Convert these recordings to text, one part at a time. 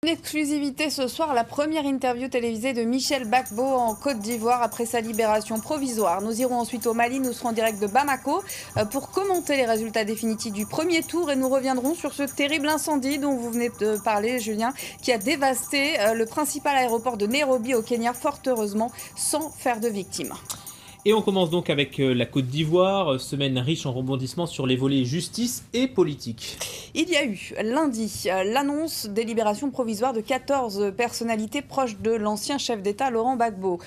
Une exclusivité ce soir, la première interview télévisée de Michel Gbagbo en Côte d'Ivoire après sa libération provisoire. Nous irons ensuite au Mali, nous serons en direct de Bamako pour commenter les résultats définitifs du premier tour et nous reviendrons sur ce terrible incendie dont vous venez de parler, Julien, qui a dévasté le principal aéroport de Nairobi au Kenya, fort heureusement sans faire de victimes. Et on commence donc avec la Côte d'Ivoire, semaine riche en rebondissements sur les volets justice et politique. Il y a eu lundi l'annonce des libérations provisoires de 14 personnalités proches de l'ancien chef d'État Laurent Gbagbo.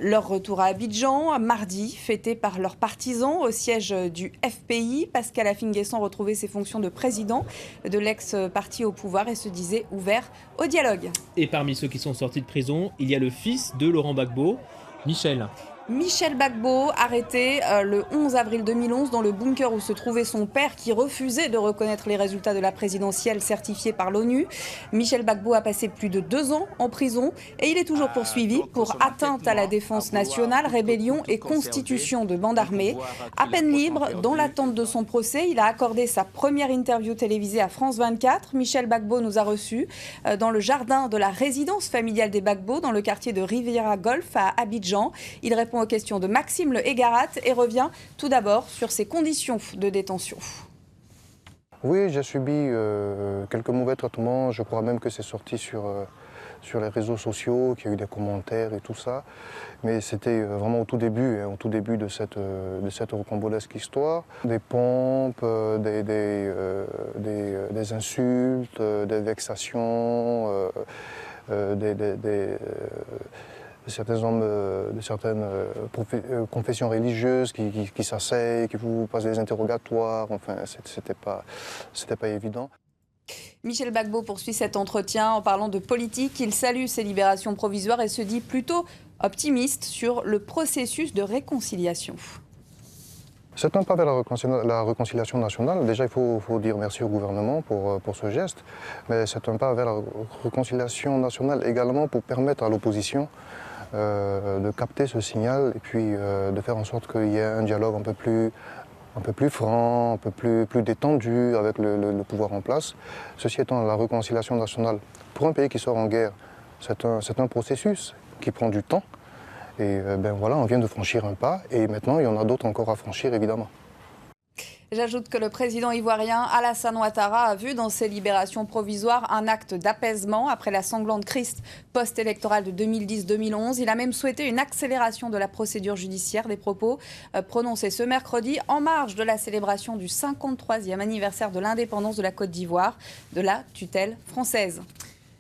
Leur retour à Abidjan, mardi, fêté par leurs partisans au siège du FPI. Pascal Affi-N'Guessan retrouvait ses fonctions de président de l'ex-parti au pouvoir et se disait ouvert au dialogue. Et parmi ceux qui sont sortis de prison, il y a le fils de Laurent Gbagbo, Michel Gbagbo, arrêté le 11 avril 2011 dans le bunker où se trouvait son père qui refusait de reconnaître les résultats de la présidentielle certifiés par l'ONU. Michel Gbagbo a passé plus de 2 ans en prison et il est toujours poursuivi pour atteinte à la défense nationale, rébellion et constitution de bande armée. À peine libre, dans l'attente de son procès, il a accordé sa première interview télévisée à France 24. Michel Gbagbo nous a reçus dans le jardin de la résidence familiale des Gbagbo dans le quartier de Riviera Golf à Abidjan. Il répond aux questions de Maxime Le Hégarat et revient tout d'abord sur ses conditions de détention. Oui, j'ai subi quelques mauvais traitements. Je crois même que c'est sorti sur les réseaux sociaux, qu'il y a eu des commentaires et tout ça. Mais c'était vraiment au tout début de cette rocambolesque histoire. Des pompes, des insultes, des vexations, certains hommes de certaines confessions religieuses qui s'asseyent, qui vous posent des interrogatoires, enfin c'était pas évident. Michel Gbagbo poursuit cet entretien en parlant de politique. Il salue ces libérations provisoires et se dit plutôt optimiste sur le processus de réconciliation. C'est un pas vers la réconciliation nationale. Déjà, il faut dire merci au gouvernement pour ce geste, mais c'est un pas vers la réconciliation nationale également pour permettre à l'opposition de capter ce signal et puis de faire en sorte qu'il y ait un dialogue un peu plus franc, un peu plus détendu avec le pouvoir en place. Ceci étant, la réconciliation nationale, pour un pays qui sort en guerre, c'est un processus qui prend du temps. Et ben voilà, on vient de franchir un pas et maintenant il y en a d'autres encore à franchir évidemment. J'ajoute que le président ivoirien Alassane Ouattara a vu dans ces libérations provisoires un acte d'apaisement après la sanglante crise post-électorale de 2010-2011. Il a même souhaité une accélération de la procédure judiciaire, des propos prononcés ce mercredi en marge de la célébration du 53e anniversaire de l'indépendance de la Côte d'Ivoire, de la tutelle française.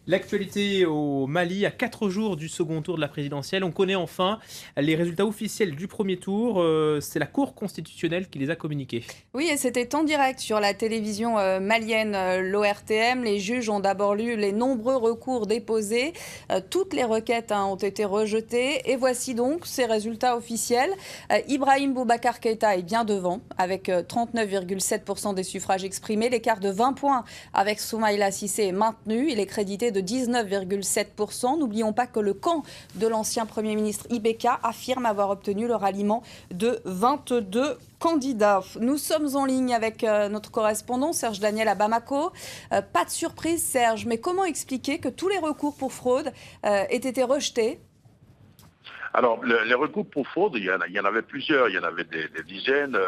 L'actualité au Mali, à 4 jours du second tour de la présidentielle. On connaît enfin les résultats officiels du premier tour. C'est la Cour constitutionnelle qui les a communiqués. Oui, et c'était en direct sur la télévision malienne, l'ORTM. Les juges ont d'abord lu les nombreux recours déposés. Toutes les requêtes ont été rejetées. Et voici donc ces résultats officiels. Ibrahim Boubacar Keïta est bien devant, avec 39,7% des suffrages exprimés. L'écart de 20 points avec Soumaïla Cissé est maintenu. Il est crédité de 19,7%. N'oublions pas que le camp de l'ancien Premier ministre Ibeka affirme avoir obtenu le ralliement de 22 candidats. Nous sommes en ligne avec notre correspondant Serge Daniel à Bamako. Pas de surprise Serge, mais comment expliquer que tous les recours pour fraude aient été rejetés ? Alors, les recours pour fraude, il y en avait plusieurs, il y en avait des dizaines,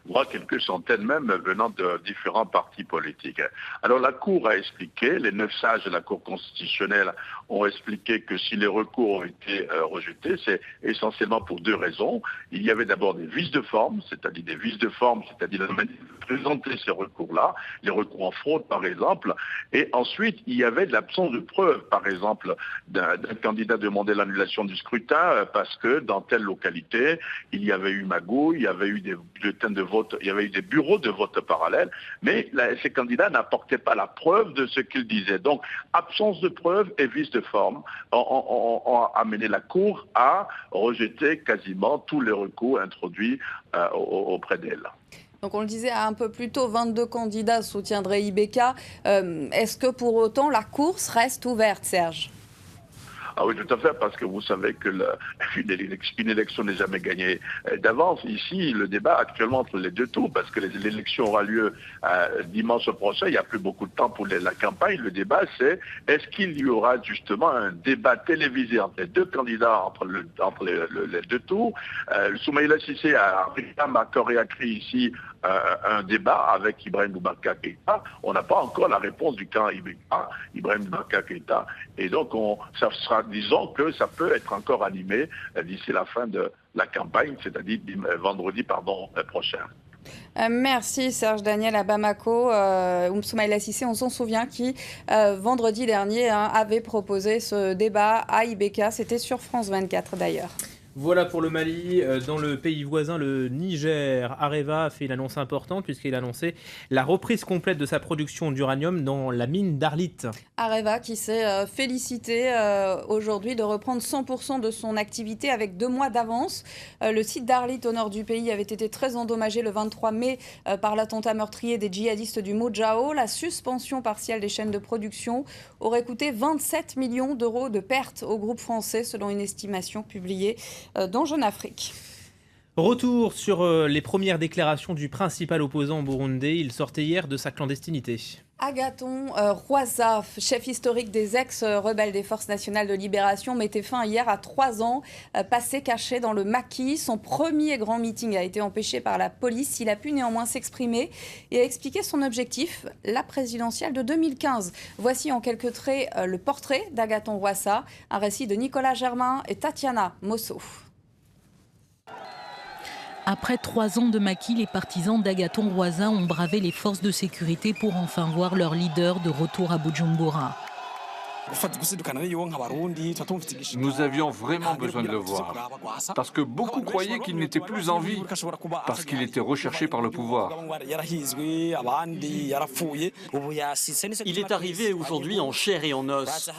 voire quelques centaines même venant de différents partis politiques. Alors, la Cour a expliqué, les 9 sages de la Cour constitutionnelle ont expliqué que si les recours ont été rejetés, c'est essentiellement pour 2 raisons. Il y avait d'abord des vices de forme, c'est-à-dire la manière de présenter ces recours-là, les recours en fraude par exemple, et ensuite il y avait de l'absence de preuves, par exemple, d'un candidat demandait l'annulation du scrutin parce que dans telle localité, il y avait eu magouille, il y avait eu des bulletins de vote, il y avait eu des bureaux de vote parallèles, mais ces candidats n'apportaient pas la preuve de ce qu'ils disaient. Donc, absence de preuve et vice de forme ont amené la Cour à rejeter quasiment tous les recours introduits auprès d'elle. Donc on le disait un peu plus tôt, 22 candidats soutiendraient Ibeka. Est-ce que pour autant la course reste ouverte, Serge ? Ah oui, tout à fait, parce que vous savez que une élection n'est jamais gagnée d'avance. Ici, le débat actuellement entre les deux tours, parce que l'élection aura lieu dimanche prochain, il n'y a plus beaucoup de temps pour la campagne. Le débat, c'est est-ce qu'il y aura justement un débat télévisé entre les deux candidats, entre les deux tours. Soumaïla Cissé a réécrit ici un débat avec Ibrahim Boubacar Keïta. On n'a pas encore la réponse du camp Ibrahim Boubacar Keïta. Et donc, disons que ça peut être encore animé d'ici la fin de la campagne, c'est-à-dire vendredi prochain. Merci Serge Daniel à Bamako. Soumaïla Cissé, on s'en souvient, qui vendredi dernier avait proposé ce débat à IBK. C'était sur France 24 d'ailleurs. Voilà pour le Mali. Dans le pays voisin, le Niger, Areva a fait une annonce importante puisqu'il a annoncé la reprise complète de sa production d'uranium dans la mine d'Arlit. Areva qui s'est félicité aujourd'hui de reprendre 100% de son activité avec 2 mois d'avance. Le site d'Arlit au nord du pays avait été très endommagé le 23 mai par l'attentat meurtrier des djihadistes du Mojao. La suspension partielle des chaînes de production aurait coûté 27 millions d'euros de pertes au groupe français selon une estimation publiée dans Jeune Afrique. Retour sur les premières déclarations du principal opposant burundais. Il sortait hier de sa clandestinité. Agathon Rwasa, chef historique des ex-rebelles des Forces nationales de libération, mettait fin hier à 3 ans passés cachés dans le maquis. Son premier grand meeting a été empêché par la police. Il a pu néanmoins s'exprimer et a expliqué son objectif, la présidentielle de 2015. Voici en quelques traits le portrait d'Agathon Rwasa, un récit de Nicolas Germain et Tatiana Mosso. Après 3 ans de maquis, les partisans d'Agathon Rwasa ont bravé les forces de sécurité pour enfin voir leur leader de retour à Bujumbura. Nous avions vraiment besoin de le voir, parce que beaucoup croyaient qu'il n'était plus en vie, parce qu'il était recherché par le pouvoir. Il est arrivé aujourd'hui en chair et en os,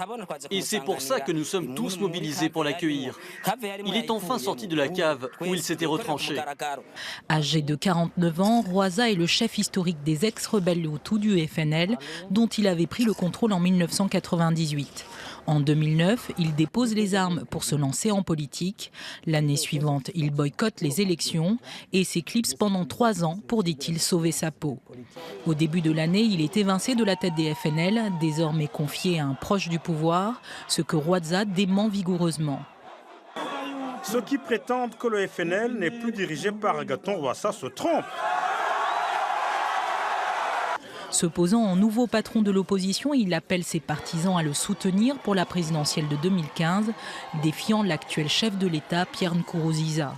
et c'est pour ça que nous sommes tous mobilisés pour l'accueillir. Il est enfin sorti de la cave où il s'était retranché. Âgé de 49 ans, Rwasa est le chef historique des ex-rebelles Hutus du FNL, dont il avait pris le contrôle en 1998. En 2009, il dépose les armes pour se lancer en politique. L'année suivante, il boycotte les élections et s'éclipse pendant 3 ans pour, dit-il, sauver sa peau. Au début de l'année, il est évincé de la tête des FNL, désormais confié à un proche du pouvoir, ce que Rwasa dément vigoureusement. Ceux qui prétendent que le FNL n'est plus dirigé par Agathon Rwasa se trompent. Se posant en nouveau patron de l'opposition, il appelle ses partisans à le soutenir pour la présidentielle de 2015, défiant l'actuel chef de l'État, Pierre Nkurunziza.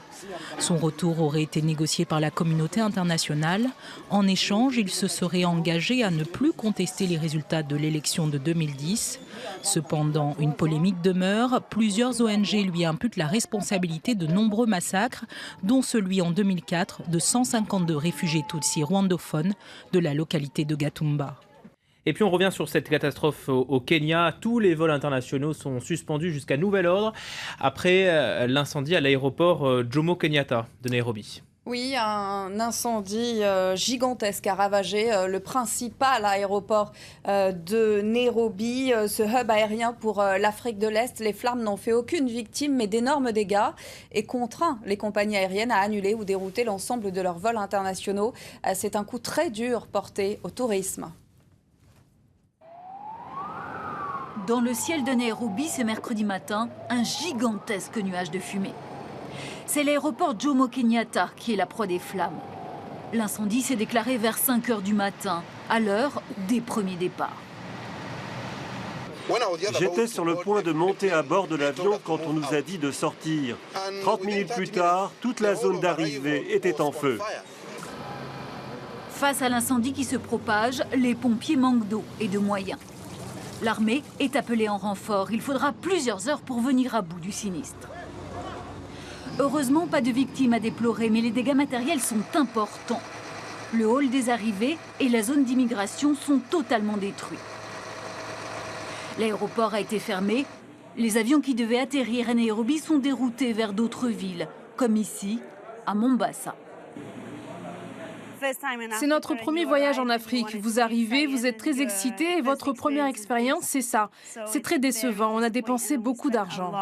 Son retour aurait été négocié par la communauté internationale. En échange, il se serait engagé à ne plus contester les résultats de l'élection de 2010. Cependant, une polémique demeure. Plusieurs ONG lui imputent la responsabilité de nombreux massacres, dont celui en 2004 de 152 réfugiés tutsis rwandophones de la localité de Gatumba. Et puis on revient sur cette catastrophe au Kenya. Tous les vols internationaux sont suspendus jusqu'à nouvel ordre après l'incendie à l'aéroport Jomo Kenyatta de Nairobi. Oui, un incendie gigantesque a ravagé le principal aéroport de Nairobi, ce hub aérien pour l'Afrique de l'Est. Les flammes n'ont fait aucune victime, mais d'énormes dégâts et contraint les compagnies aériennes à annuler ou dérouter l'ensemble de leurs vols internationaux. C'est un coup très dur porté au tourisme. Dans le ciel de Nairobi, ce mercredi matin, un gigantesque nuage de fumée. C'est l'aéroport Jomo Kenyatta qui est la proie des flammes. L'incendie s'est déclaré vers 5 h du matin, à l'heure des premiers départs. J'étais sur le point de monter à bord de l'avion quand on nous a dit de sortir. 30 minutes plus tard, toute la zone d'arrivée était en feu. Face à l'incendie qui se propage, les pompiers manquent d'eau et de moyens. L'armée est appelée en renfort. Il faudra plusieurs heures pour venir à bout du sinistre. Heureusement, pas de victimes à déplorer, mais les dégâts matériels sont importants. Le hall des arrivées et la zone d'immigration sont totalement détruits. L'aéroport a été fermé. Les avions qui devaient atterrir à Nairobi sont déroutés vers d'autres villes, comme ici, à Mombasa. C'est notre premier voyage en Afrique. Vous arrivez, vous êtes très excités et votre première expérience, c'est ça. C'est très décevant. On a dépensé beaucoup d'argent.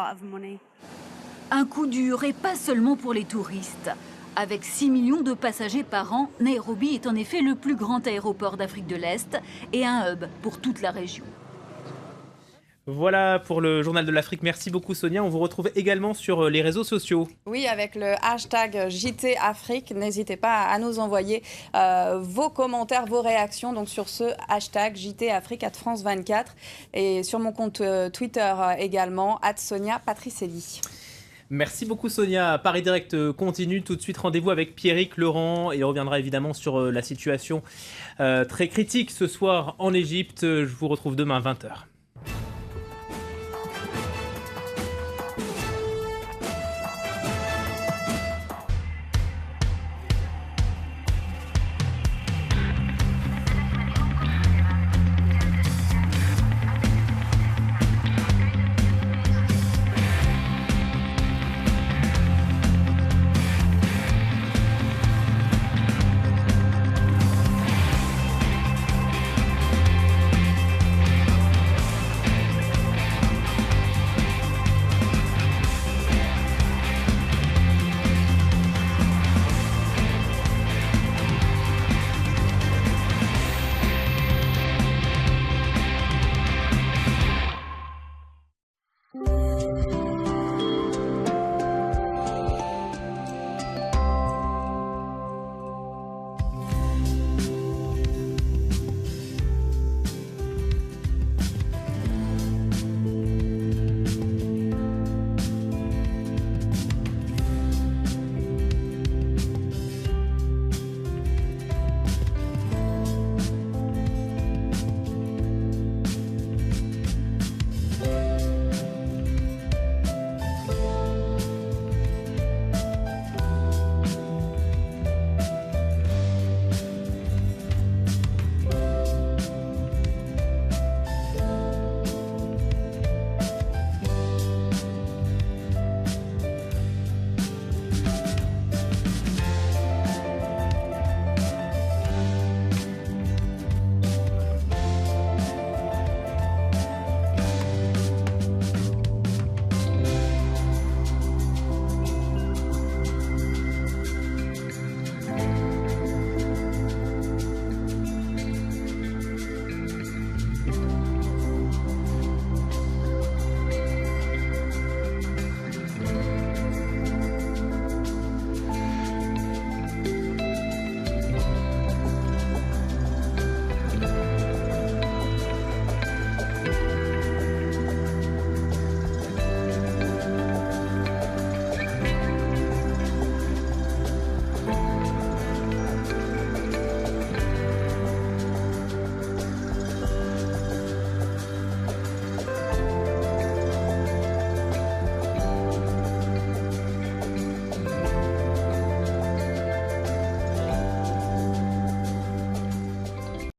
Un coup dur et pas seulement pour les touristes. Avec 6 millions de passagers par an, Nairobi est en effet le plus grand aéroport d'Afrique de l'Est et un hub pour toute la région. Voilà pour le journal de l'Afrique. Merci beaucoup Sonia. On vous retrouve également sur les réseaux sociaux. Oui, avec le hashtag JT Afrique. N'hésitez pas à nous envoyer vos commentaires, vos réactions donc sur ce hashtag JT Afrique @France24 et sur mon compte Twitter également @SoniaPatricelli. Merci beaucoup Sonia. Paris Direct continue. Tout de suite, rendez-vous avec Pierrick Laurent. Il reviendra évidemment sur la situation très critique ce soir en Égypte. Je vous retrouve demain à 20h.